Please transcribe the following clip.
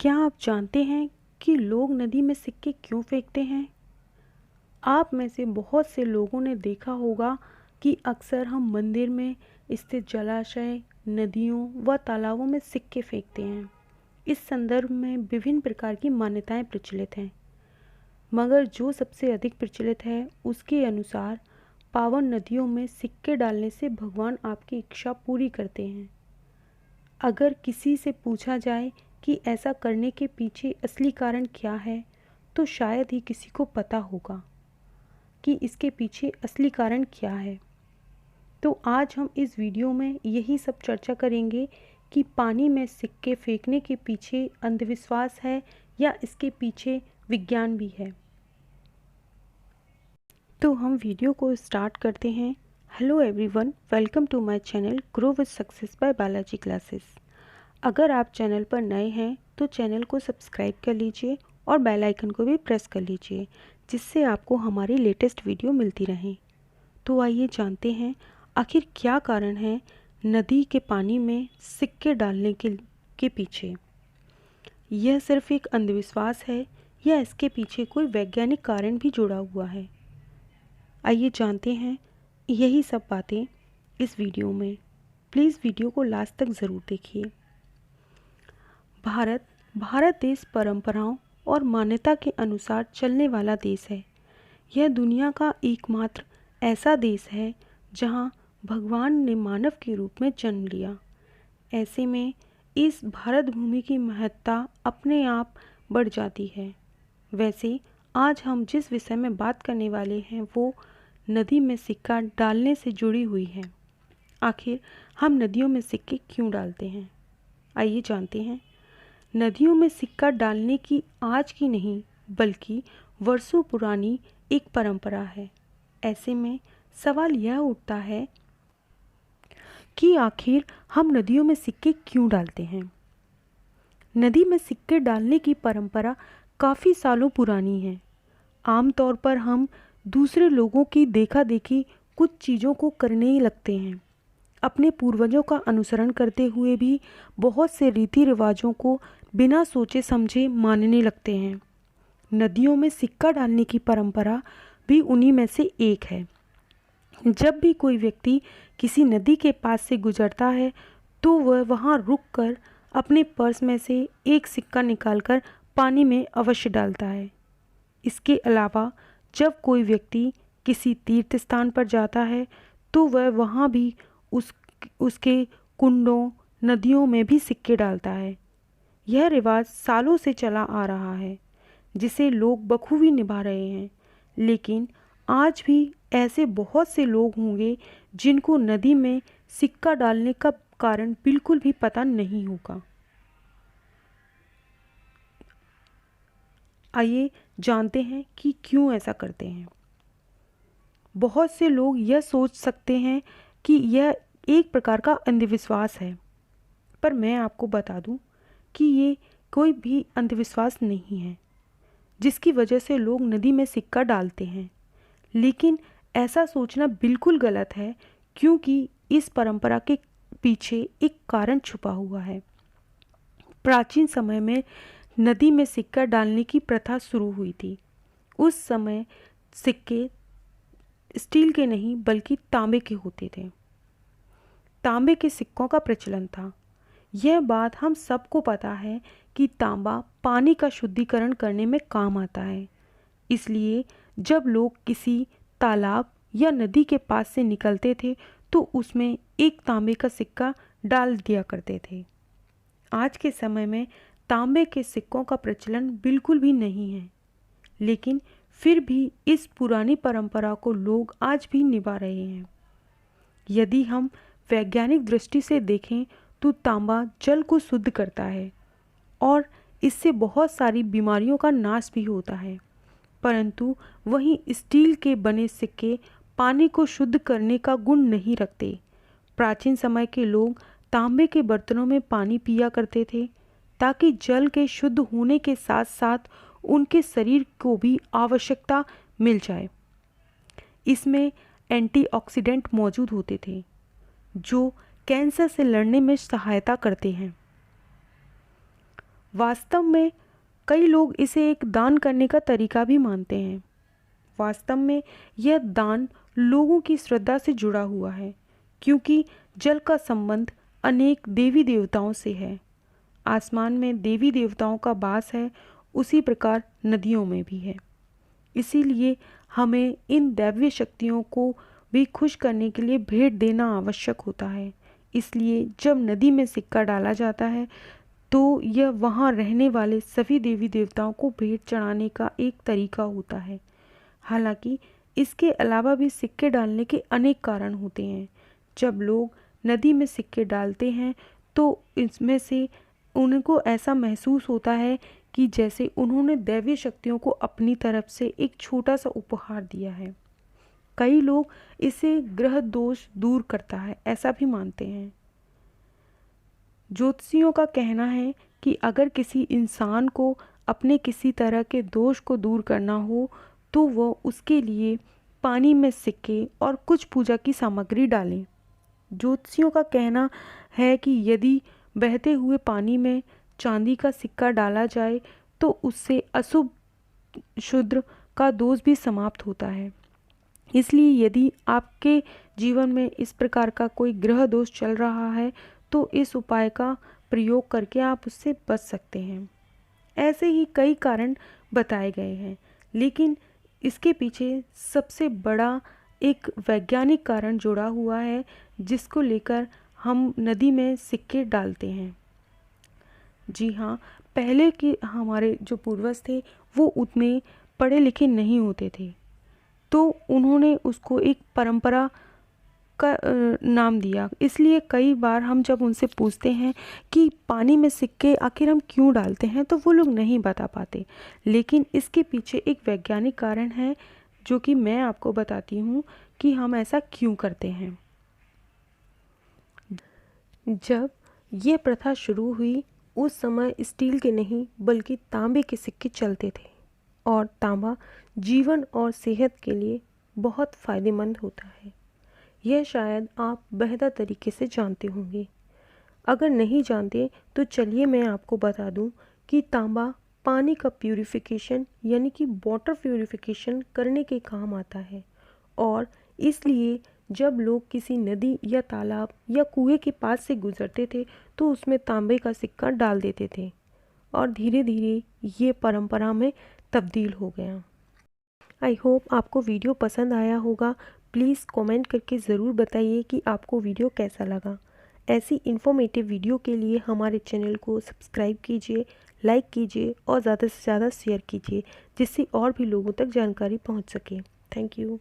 क्या आप जानते हैं कि लोग नदी में सिक्के क्यों फेंकते हैं? आप में से बहुत से लोगों ने देखा होगा कि अक्सर हम मंदिर में स्थित जलाशय, नदियों व तालाबों में सिक्के फेंकते हैं। इस संदर्भ में विभिन्न प्रकार की मान्यताएं प्रचलित हैं, मगर जो सबसे अधिक प्रचलित है उसके अनुसार पावन नदियों में सिक्के डालने से भगवान आपकी इच्छा पूरी करते हैं। अगर किसी से पूछा जाए कि ऐसा करने के पीछे असली कारण क्या है, तो शायद ही किसी को पता होगा कि इसके पीछे असली कारण क्या है। तो आज हम इस वीडियो में यही सब चर्चा करेंगे कि पानी में सिक्के फेंकने के पीछे अंधविश्वास है या इसके पीछे विज्ञान भी है। तो हम वीडियो को स्टार्ट करते हैं। Hello everyone, welcome to my channel grow with success by Balaji classes. अगर आप चैनल पर नए हैं तो चैनल को सब्सक्राइब कर लीजिए और बेल आइकन को भी प्रेस कर लीजिए, जिससे आपको हमारी लेटेस्ट वीडियो मिलती रहे। तो आइए जानते हैं आखिर क्या कारण है नदी के पानी में सिक्के डालने के पीछे। यह सिर्फ एक अंधविश्वास है या इसके पीछे कोई वैज्ञानिक कारण भी जुड़ा हुआ है? आइए जानते हैं यही सब बातें इस वीडियो में। प्लीज़ वीडियो को लास्ट तक ज़रूर देखिए। भारत देश परंपराओं और मान्यता के अनुसार चलने वाला देश है। यह दुनिया का एकमात्र ऐसा देश है जहां भगवान ने मानव के रूप में जन्म लिया। ऐसे में इस भारत भूमि की महत्ता अपने आप बढ़ जाती है। वैसे आज हम जिस विषय में बात करने वाले हैं वो नदी में सिक्का डालने से जुड़ी हुई है। आखिर हम नदियों में सिक्के क्यों डालते हैं, आइए जानते हैं। नदियों में सिक्का डालने की आज की नहीं बल्कि वर्षों पुरानी एक परंपरा है। ऐसे में सवाल यह उठता है कि आखिर हम नदियों में सिक्के क्यों डालते हैं। नदी में सिक्के डालने की परंपरा काफ़ी सालों पुरानी है। आमतौर पर हम दूसरे लोगों की देखा देखी कुछ चीज़ों को करने ही लगते हैं। अपने पूर्वजों का अनुसरण करते हुए भी बहुत से रीति रिवाजों को बिना सोचे समझे मानने लगते हैं। नदियों में सिक्का डालने की परंपरा भी उन्हीं में से एक है। जब भी कोई व्यक्ति किसी नदी के पास से गुजरता है तो वह वहां रुककर अपने पर्स में से एक सिक्का निकालकर पानी में अवश्य डालता है। इसके अलावा जब कोई व्यक्ति किसी तीर्थ स्थान पर जाता है तो वह वहाँ भी उसके कुंडों, नदियों में भी सिक्के डालता है। यह रिवाज सालों से चला आ रहा है, जिसे लोग बखूबी निभा रहे हैं। लेकिन आज भी ऐसे बहुत से लोग होंगे जिनको नदी में सिक्का डालने का कारण बिल्कुल भी पता नहीं होगा। आइए जानते हैं कि क्यों ऐसा करते हैं। बहुत से लोग यह सोच सकते हैं कि यह एक प्रकार का अंधविश्वास है, पर मैं आपको बता दूं कि ये कोई भी अंधविश्वास नहीं है जिसकी वजह से लोग नदी में सिक्का डालते हैं। लेकिन ऐसा सोचना बिल्कुल गलत है, क्योंकि इस परंपरा के पीछे एक कारण छुपा हुआ है। प्राचीन समय में नदी में सिक्का डालने की प्रथा शुरू हुई थी। उस समय सिक्के स्टील के नहीं बल्कि तांबे के होते थे। तांबे के सिक्कों का प्रचलन था। यह बात हम सबको पता है कि तांबा पानी का शुद्धिकरण करने में काम आता है। इसलिए जब लोग किसी तालाब या नदी के पास से निकलते थे तो उसमें एक तांबे का सिक्का डाल दिया करते थे। आज के समय में तांबे के सिक्कों का प्रचलन बिल्कुल भी नहीं है, लेकिन फिर भी इस पुरानी परंपरा को लोग आज भी निभा रहे हैं। यदि हम वैज्ञानिक दृष्टि से देखें तो तांबा जल को शुद्ध करता है और इससे बहुत सारी बीमारियों का नाश भी होता है। परंतु वहीं स्टील के बने सिक्के पानी को शुद्ध करने का गुण नहीं रखते। प्राचीन समय के लोग तांबे के बर्तनों में पानी पिया करते थे ताकि जल के शुद्ध होने के साथ साथ उनके शरीर को भी आवश्यकता मिल जाए। इसमें एंटीऑक्सीडेंट मौजूद होते थे जो कैंसर से लड़ने में सहायता करते हैं। वास्तव में कई लोग इसे एक दान करने का तरीका भी मानते हैं। वास्तव में यह दान लोगों की श्रद्धा से जुड़ा हुआ है, क्योंकि जल का संबंध अनेक देवी देवताओं से है। आसमान में देवी देवताओं का वास है, उसी प्रकार नदियों में भी है। इसीलिए हमें इन दैवीय शक्तियों को भी खुश करने के लिए भेंट देना आवश्यक होता है। इसलिए जब नदी में सिक्का डाला जाता है तो यह वहाँ रहने वाले सभी देवी देवताओं को भेंट चढ़ाने का एक तरीका होता है। हालांकि इसके अलावा भी सिक्के डालने के अनेक कारण होते हैं। जब लोग नदी में सिक्के डालते हैं तो इसमें से उनको ऐसा महसूस होता है कि जैसे उन्होंने दैवीय शक्तियों को अपनी तरफ से एक छोटा सा उपहार दिया है। कई लोग इसे ग्रह दोष दूर करता है ऐसा भी मानते हैं। ज्योतिषियों का कहना है कि अगर किसी इंसान को अपने किसी तरह के दोष को दूर करना हो तो वह उसके लिए पानी में सिक्के और कुछ पूजा की सामग्री डालें। ज्योतिषियों का कहना है कि यदि बहते हुए पानी में चांदी का सिक्का डाला जाए तो उससे अशुभ क्षुद्र का दोष भी समाप्त होता है। इसलिए यदि आपके जीवन में इस प्रकार का कोई ग्रह दोष चल रहा है तो इस उपाय का प्रयोग करके आप उससे बच सकते हैं। ऐसे ही कई कारण बताए गए हैं, लेकिन इसके पीछे सबसे बड़ा एक वैज्ञानिक कारण जुड़ा हुआ है जिसको लेकर हम नदी में सिक्के डालते हैं। जी हाँ, पहले के हमारे जो पूर्वज थे वो उतने पढ़े लिखे नहीं होते थे, तो उन्होंने उसको एक परंपरा का नाम दिया। इसलिए कई बार हम जब उनसे पूछते हैं कि पानी में सिक्के आखिर हम क्यों डालते हैं तो वो लोग नहीं बता पाते, लेकिन इसके पीछे एक वैज्ञानिक कारण है जो कि मैं आपको बताती हूँ कि हम ऐसा क्यों करते हैं। जब ये प्रथा शुरू हुई उस समय स्टील के नहीं बल्कि तांबे के सिक्के चलते थे, और तांबा जीवन और सेहत के लिए बहुत फ़ायदेमंद होता है। यह शायद आप बेहतर तरीके से जानते होंगे। अगर नहीं जानते तो चलिए मैं आपको बता दूं कि तांबा पानी का प्यूरिफिकेशन यानी कि वाटर प्यूरिफिकेशन करने के काम आता है, और इसलिए जब लोग किसी नदी या तालाब या कुएं के पास से गुजरते थे तो उसमें तांबे का सिक्का डाल देते थे, और धीरे धीरे ये परंपरा में तब्दील हो गया। आई होप आपको वीडियो पसंद आया होगा। प्लीज़ कमेंट करके ज़रूर बताइए कि आपको वीडियो कैसा लगा। ऐसी इन्फॉर्मेटिव वीडियो के लिए हमारे चैनल को सब्सक्राइब कीजिए, लाइक कीजिए और ज़्यादा से ज़्यादा शेयर कीजिए, जिससे और भी लोगों तक जानकारी पहुंच सके। Thank you.